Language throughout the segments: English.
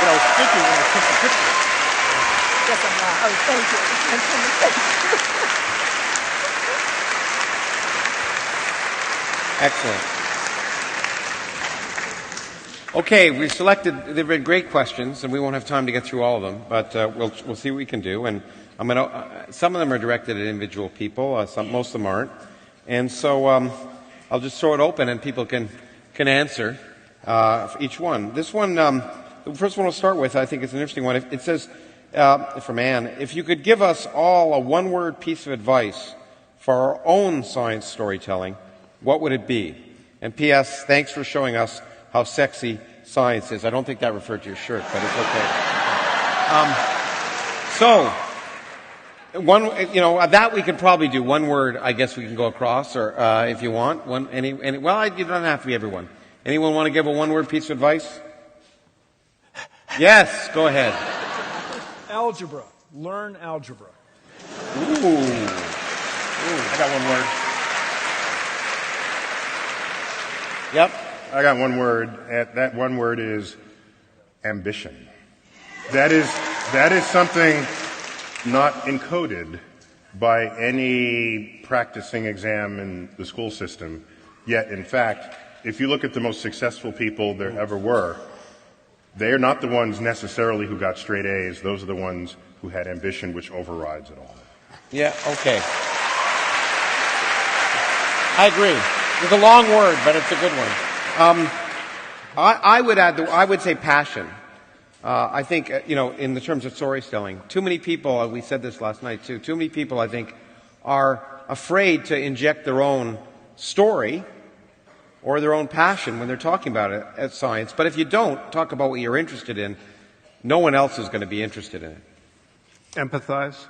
But I was thinking when I took the picture. Yes, I'm not. Oh, thank you. Excellent. Okay, we've selected. They've been great questions, and we won't have time to get through all of them, but we'll see what we can do. And I'm going to. Some of them are directed at individual people. Most of them aren't. And so I'll just throw it open, and people can answer for each one. This one, the first one we'll start with, I think it's an interesting one. It says, from Anne, if you could give us all a one-word piece of advice for our own science storytelling, what would it be? And P.S., thanks for showing us how sexy science is. I don't think that referred to your shirt, but it's okay. That we could probably do. One word, I guess we can go across, or if you want. You don't have to be everyone. Anyone want to give a one-word piece of advice? Yes, go ahead. Algebra. Learn algebra. Ooh. I got one word. Yep. I got one word. That one word is ambition. That is something not encoded by any practicing exam in the school system. Yet, in fact, if you look at the most successful people there ever were, they are not the ones necessarily who got straight A's. Those are the ones who had ambition, which overrides it all. Yeah, okay. I agree. It's a long word, but it's a good one. I would say passion. I think, in the terms of storytelling, too many people, we said this last night too, too many people, I think, are afraid to inject their own story or their own passion when they're talking about it as science. But if you don't talk about what you're interested in, no one else is going to be interested in it. Empathize.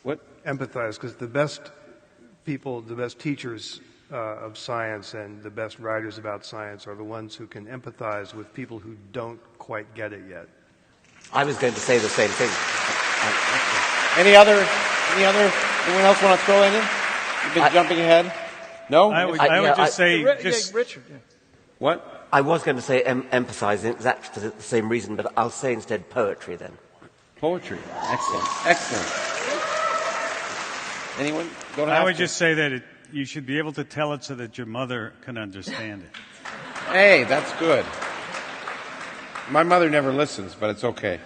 What? Empathize, because the best people, the best teachers of science and the best writers about science are the ones who can empathize with people who don't quite get it yet. I was going to say the same thing. Anyone else want to throw in? You've been jumping ahead? No? I would just say... Richard. Yeah. What? I was going to say emphasizing exactly the same reason, but I'll say instead poetry then. Poetry. Excellent. Anyone? I would just say that you should be able to tell it so that your mother can understand it. Hey, that's good. My mother never listens, but it's okay.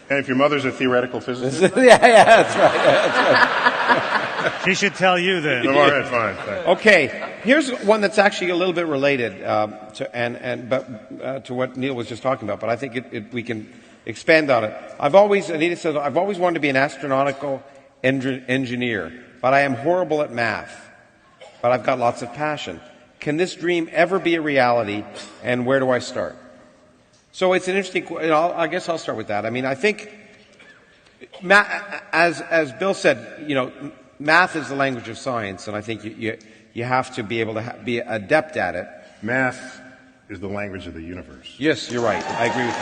And if your mother's a theoretical physicist? yeah, that's right. She should tell you then. No, all right, fine. Okay, here's one that's actually a little bit related to what Neil was just talking about, but I think we can expand on it. Anita says, I've always wanted to be an astronautical engineer, but I am horrible at math. But I've got lots of passion. Can this dream ever be a reality, and where do I start? So it's an interesting. I guess I'll start with that. I mean, I think, as Bill said, math is the language of science, and I think you have to be able to be adept at it. Math is the language of the universe. Yes, you're right. I agree with you.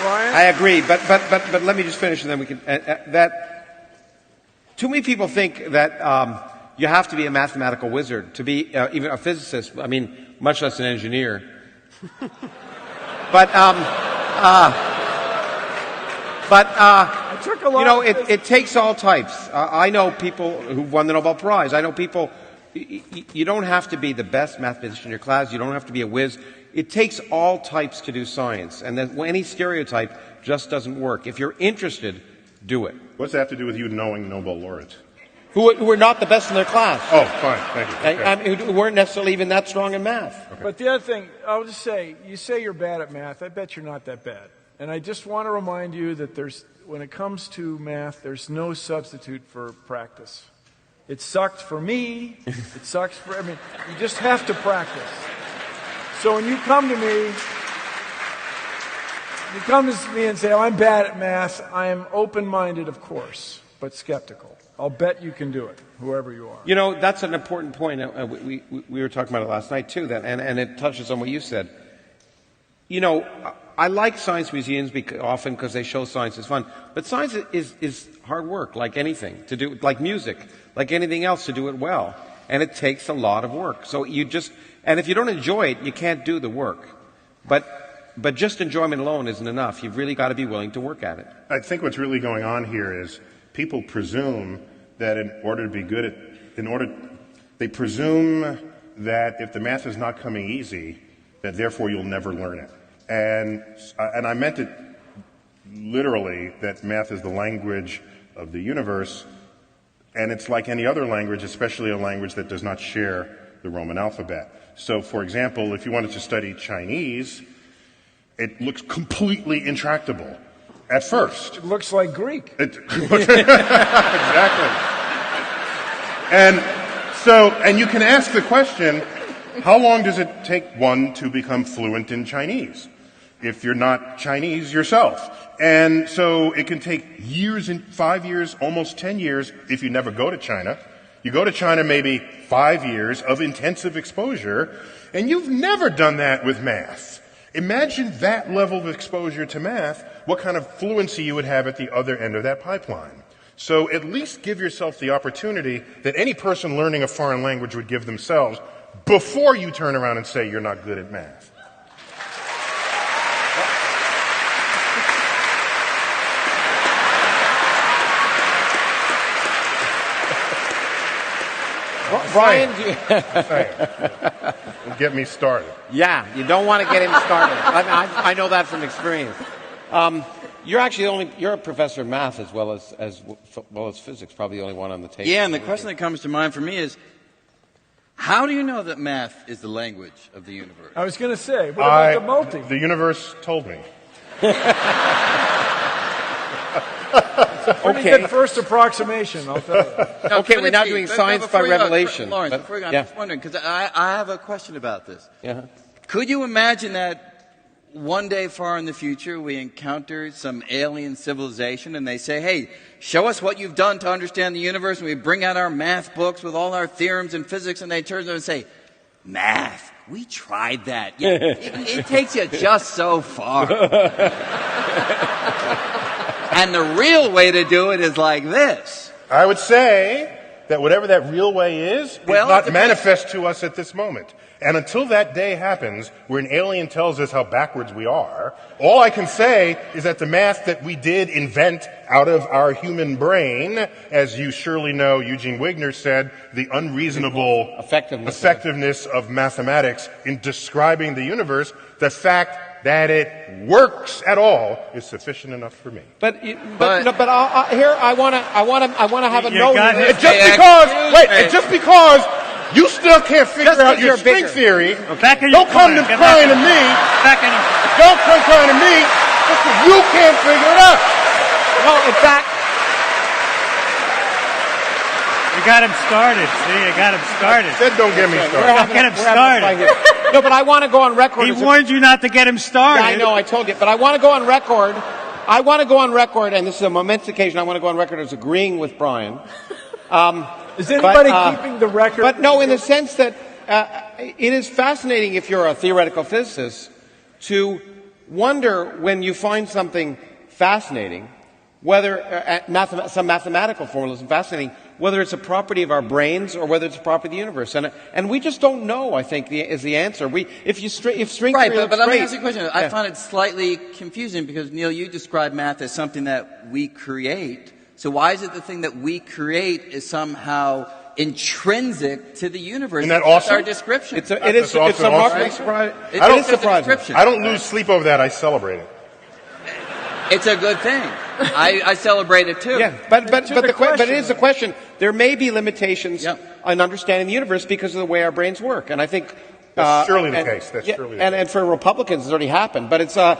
Brian? I agree, but let me just finish, and then we can. Too many people think that you have to be a mathematical wizard to be even a physicist. I mean, much less an engineer. It takes all types. I know people who've won the Nobel Prize. I know people. You don't have to be the best mathematician in your class. You don't have to be a whiz. It takes all types to do science, and then any stereotype just doesn't work. If you're interested, do it. What's that have to do with you knowing Nobel laureates? Who were not the best in their class. Oh, fine, thank you. Okay. Who weren't necessarily even that strong in math. Okay. But the other thing, I'll just say, you say you're bad at math. I bet you're not that bad. And I just want to remind you that when it comes to math, there's no substitute for practice. It sucked for me. It sucks for, you just have to practice. So when you come to me and say, I'm bad at math, I am open-minded, of course, but skeptical. I'll bet you can do it, whoever you are. That's an important point. We were talking about it last night, too, and it touches on what you said. I like science museums often because they show science is fun, but science is hard work, like anything, to do, like music, like anything else, to do it well. and it takes a lot of work. So and if you don't enjoy it, you can't do the work. But just enjoyment alone isn't enough. You've really got to be willing to work at it. I think what's really going on here is people presume that in order to be good at, they presume that if the math is not coming easy, that therefore you'll never learn it. And I meant it literally, that math is the language of the universe, and it's like any other language, especially a language that does not share the Roman alphabet. So, for example, if you wanted to study Chinese, it looks completely intractable at first. It looks like Greek. Exactly. And you can ask the question, how long does it take one to become fluent in Chinese if you're not Chinese yourself? And so it can take years, 5 years, almost 10 years if you never go to China. You go to China maybe 5 years of intensive exposure, and you've never done that with math. Imagine that level of exposure to math, what kind of fluency you would have at the other end of that pipeline. So at least give yourself the opportunity that any person learning a foreign language would give themselves before you turn around and say you're not good at math. Brian, Get me started. Yeah, you don't want to get him started. I know that from experience. You're a professor of math as well as physics, probably the only one on the table. Yeah, and the question that comes to mind for me is, how do you know that math is the language of the universe? I was going to say, what about the multi? The universe told me. Pretty good first approximation, I'll tell you. No, Okay, we're now doing science by revelation. Lawrence, but- before you go, I'm yeah. just wondering, because I have a question about this. Yeah. Could you imagine that one day far in the future we encounter some alien civilization and they say, hey, show us what you've done to understand the universe, and we bring out our math books with all our theorems in physics, and they turn around and say, math, we tried that. Yeah, it takes you just so far. And the real way to do it is like this. I would say that whatever that real way is not manifest to us at this moment. And until that day happens, where an alien tells us how backwards we are, all I can say is that the math that we did invent out of our human brain, as you surely know, Eugene Wigner said, the unreasonable effectiveness of mathematics in describing the universe, the fact that it works at all is sufficient enough for me. Here I want to have a note. And just because you still can't figure out your string theory, don't come crying to me. Don't come crying to me because you can't figure it out. No, in fact, You got him started. See, you got him started. Said don't get me started. Get him started. No, but I want to go on record. He warned you not to get him started. Yeah, I know, I told you. But I want to go on record. I want to go on record, and this is a momentous occasion, I want to go on record as agreeing with Brian. Is anybody keeping the record? But no, in the sense that it is fascinating if you're a theoretical physicist to wonder when you find something fascinating, whether some mathematical formalism fascinating, whether it's a property of our brains or whether it's a property of the universe, and we just don't know. I think is the answer. If string right, theory but let me straight, ask you a question. I find it slightly confusing because Neil, you describe math as something that we create. So why is it the thing that we create is somehow intrinsic to the universe? Isn't that awesome? That's our description. It's remarkably surprising. It is surprising. I don't lose sleep over that. I celebrate it. It's a good thing. I celebrate it too. Yeah, but it is a question. There may be limitations in understanding the universe because of the way our brains work, and I think that's surely the case. That's surely the case. And for Republicans, it's already happened. But it's no,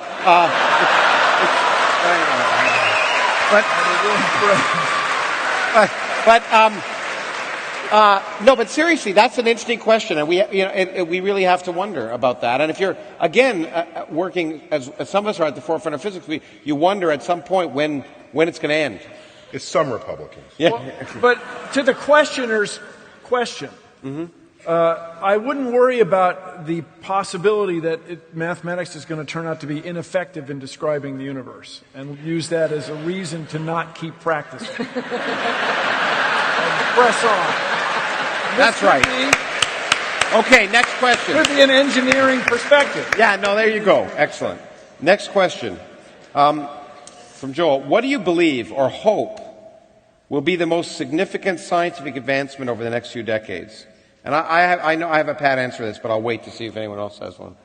but seriously, that's an interesting question, and we really have to wonder about that. And if you're again working as some of us are at the forefront of physics, you wonder at some point when it's going to end. It's some Republicans. Yeah. Well, but to the questioner's question, I wouldn't worry about the possibility that mathematics is going to turn out to be ineffective in describing the universe, and use that as a reason to not keep practicing. And press on. That's right. Okay, next question. Could be an engineering perspective. Yeah, no, there you go. Excellent. Next question. From Joel. What do you believe or hope will be the most significant scientific advancement over the next few decades? And I know I have a pat answer to this, but I'll wait to see if anyone else has one.